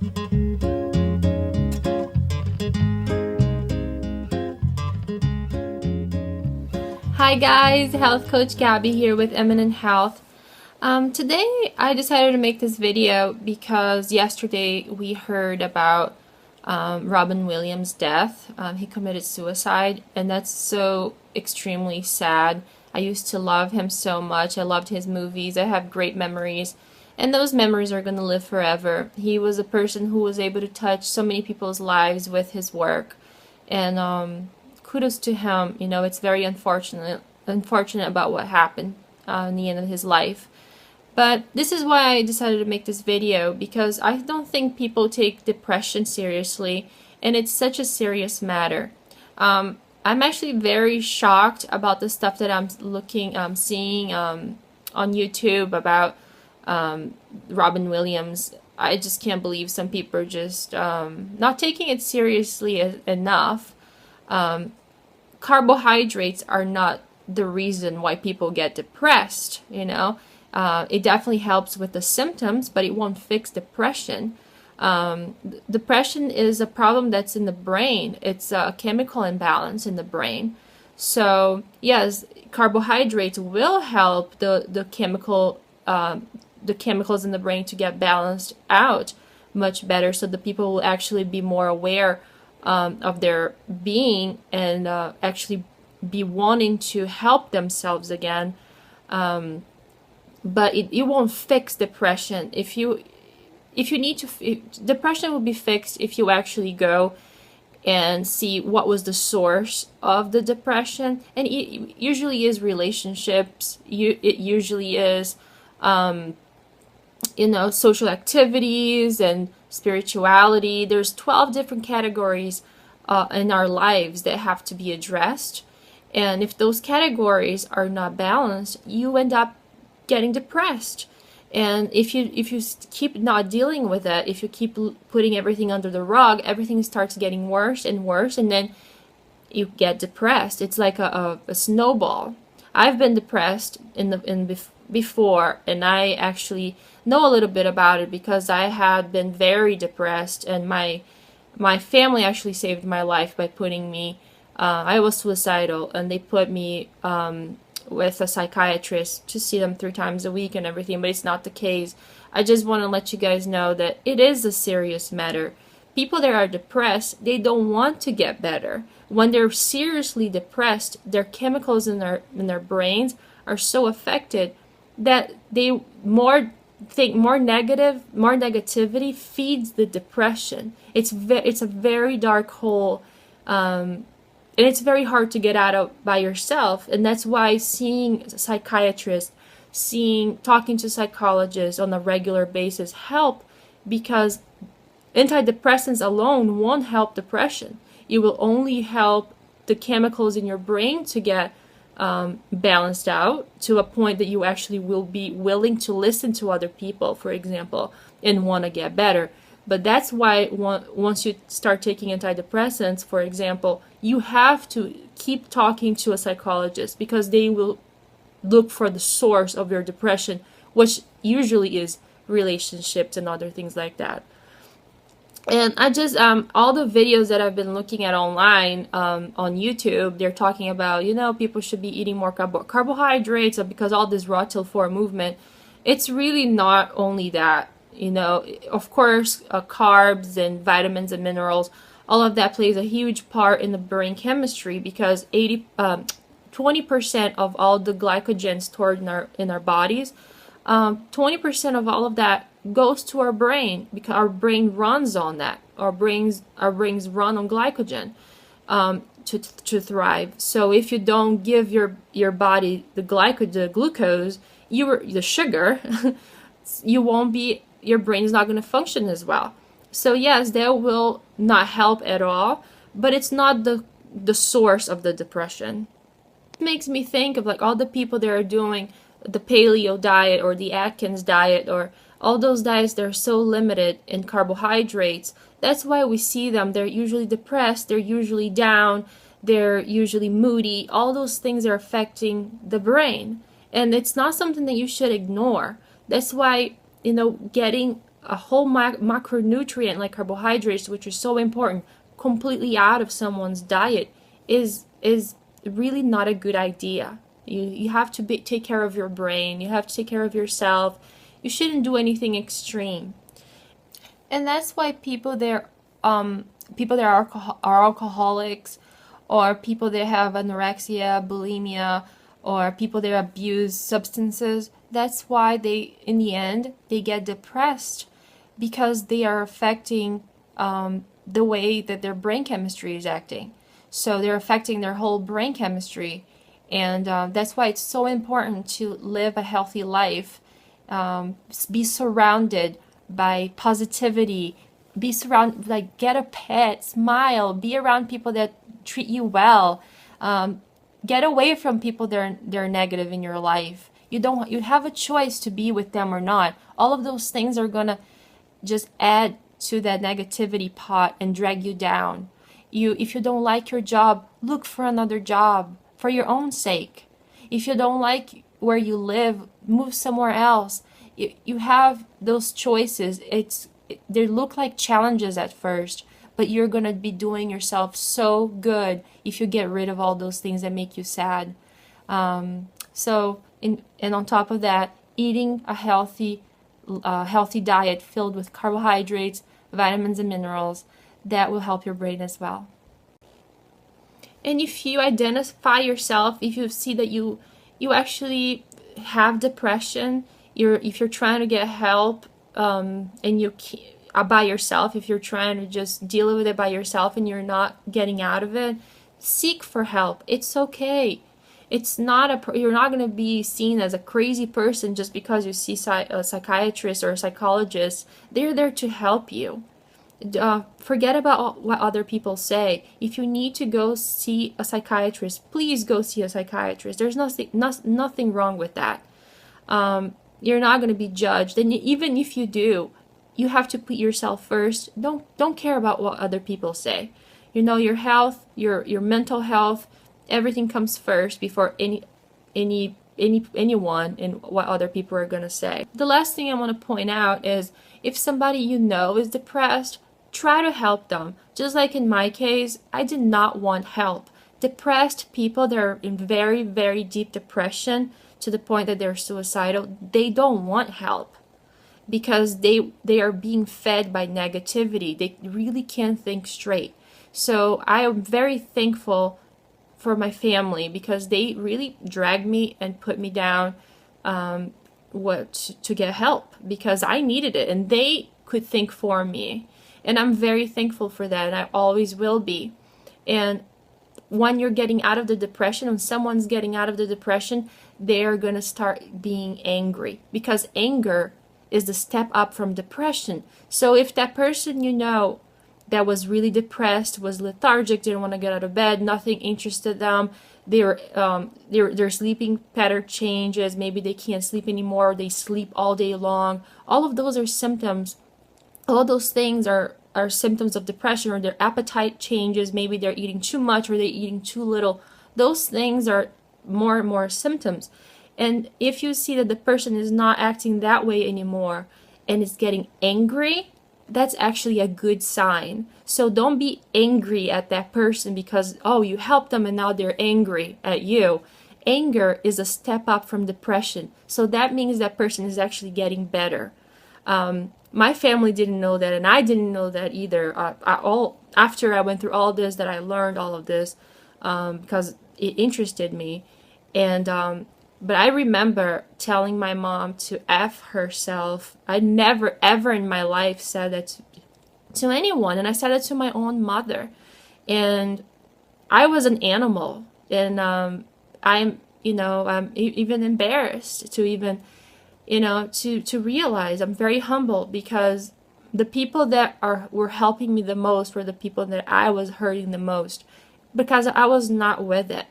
Hi guys, Health Coach Gabby here with Eminent Health. Today I decided to make this video because yesterday we heard about Robin Williams' death. He committed suicide, and that's so extremely sad. I used to love him so much. I loved his movies. I have great memories, and those memories are going to live forever. He was a person who was able to touch so many people's lives with his work, and kudos to him. You know, it's very unfortunate about what happened in the end of his life. But this is why I decided to make this video, because I don't think people take depression seriously, and it's such a serious matter. I'm actually very shocked about the stuff that I'm seeing on YouTube about Robin Williams. I just can't believe some people are just not taking it seriously enough. Carbohydrates are not the reason why people get depressed, you know. It definitely helps with the symptoms, but it won't fix depression. Depression is a problem that's in the brain. It's a chemical imbalance in the brain. So yes, carbohydrates will help the chemicals in the brain to get balanced out much better, so the people will actually be more aware of their being and actually be wanting to help themselves again. But it won't fix depression. If you need to, depression will be fixed if you actually go and see what was the source of the depression. And it usually is relationships. It usually is, social activities and spirituality. There's 12 different categories in our lives that have to be addressed. And if those categories are not balanced, you end up getting depressed. And if you keep not dealing with it, if you keep putting everything under the rug, everything starts getting worse and worse, and then you get depressed. It's like a snowball. I've been depressed before, and I actually know a little bit about it because I had been very depressed, and my family actually saved my life by putting me. I was suicidal, and they put me with a psychiatrist to see them 3 times a week and everything, but it's not the case. I just want to let you guys know that it is a serious matter. People that are depressed, they don't want to get better. When they're seriously depressed, their chemicals in their brains are so affected that they think more negativity feeds the depression. It's a very dark hole, and it's very hard to get out of by yourself. And that's why seeing psychiatrists, talking to psychologists on a regular basis help, because antidepressants alone won't help depression. It will only help the chemicals in your brain to get balanced out to a point that you actually will be willing to listen to other people, for example, and want to get better. But that's why once you start taking antidepressants, for example, you have to keep talking to a psychologist, because they will look for the source of your depression, which usually is relationships and other things like that. And I just, all the videos that I've been looking at online on YouTube, they're talking about, people should be eating more carbohydrates because all this raw till 4 movement. It's really not only that. Of course, carbs and vitamins and minerals, all of that plays a huge part in the brain chemistry, because 20% of all the glycogen stored in our bodies, 20% of all of that goes to our brain, because our brain runs on that. Our brains run on glycogen to thrive. So if you don't give your body the glucose, the sugar, your brain is not going to function as well. So yes, that will not help at all, but it's not the source of the depression. It makes me think of like all the people that are doing the paleo diet or the Atkins diet, or all those diets that are so limited in carbohydrates. That's why we see them. They're usually depressed, they're usually down, they're usually moody. All those things are affecting the brain, and it's not something that you should ignore. That's why getting a whole macronutrient like carbohydrates, which are so important, completely out of someone's diet is really not a good idea. You have to take care of your brain. You have to take care of yourself. You shouldn't do anything extreme. And that's why people that are alcoholics, or people that have anorexia, bulimia, or people that abuse substances, that's why they, in the end, they get depressed, because they are affecting the way that their brain chemistry is acting. So they're affecting their whole brain chemistry. And that's why it's so important to live a healthy life, be surrounded by positivity, be surrounded, like, get a pet, smile, be around people that treat you well, get away from people that are negative in your life. You have a choice to be with them or not. All of those things are gonna just add to that negativity pot and drag you down. If you don't like your job, look for another job for your own sake. If you don't like where you live, move somewhere else. You have those choices. They look like challenges at first, but you're gonna be doing yourself so good if you get rid of all those things that make you sad. And on top of that, eating a healthy diet filled with carbohydrates, vitamins, and minerals, that will help your brain as well. And if you identify yourself, if you see that you actually have depression, if you're trying to get help, and you by yourself, if you're trying to just deal with it by yourself and you're not getting out of it, seek for help. It's okay. It's not you're not going to be seen as a crazy person just because you see a psychiatrist or a psychologist. They're there to help you. Forget about what other people say. If you need to go see a psychiatrist, please go see a psychiatrist. There's nothing wrong with that. You're not going to be judged, and even if you do, you have to put yourself first. Don't care about what other people say. Your health, your mental health, everything comes first before anyone and what other people are going to say. The last thing I want to point out is, if somebody is depressed, try to help them. Just like in my case, I did not want help. Depressed people that are in very, very deep depression to the point that they're suicidal, they don't want help, because they are being fed by negativity. They really can't think straight. So I am very thankful for my family, because they really dragged me and put me down to get help, because I needed it and they could think for me. And I'm very thankful for that, and I always will be. And when you're getting out of the depression, when someone's getting out of the depression, they're going to start being angry, because anger is the step up from depression. So if that person that was really depressed, was lethargic, didn't want to get out of bed, nothing interested them, their sleeping pattern changes, maybe they can't sleep anymore, they sleep all day long, all of those are symptoms. All those things are symptoms of depression. Or their appetite changes, maybe they're eating too much or they're eating too little. Those things are more and more symptoms. And if you see that the person is not acting that way anymore and is getting angry, that's actually a good sign. So don't be angry at that person because, you helped them and now they're angry at you. Anger is a step up from depression. So that means that person is actually getting better. My family didn't know that, and I didn't know that either. After I went through all this, that I learned all of this, because it interested me. And but I remember telling my mom to F herself. I never ever in my life said that to anyone, and I said it to my own mother. And I was an animal, and I'm even embarrassed to even to realize. I'm very humble, because the people that were helping me the most were the people that I was hurting the most, because I was not with it.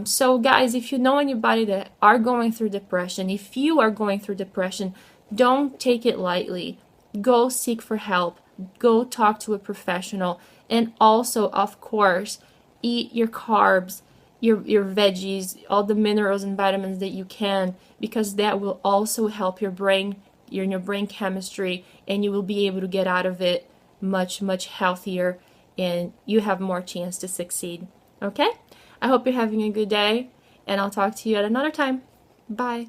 So guys, if you know anybody that are going through depression, if you are going through depression, don't take it lightly. Go seek for help. Go talk to a professional. And also, of course, eat your carbs, your veggies, all the minerals and vitamins that you can, because that will also help your brain you're in your brain chemistry, and you will be able to get out of it much, much healthier, and you have more chance to succeed. Okay? I hope you're having a good day, and I'll talk to you at another time. Bye.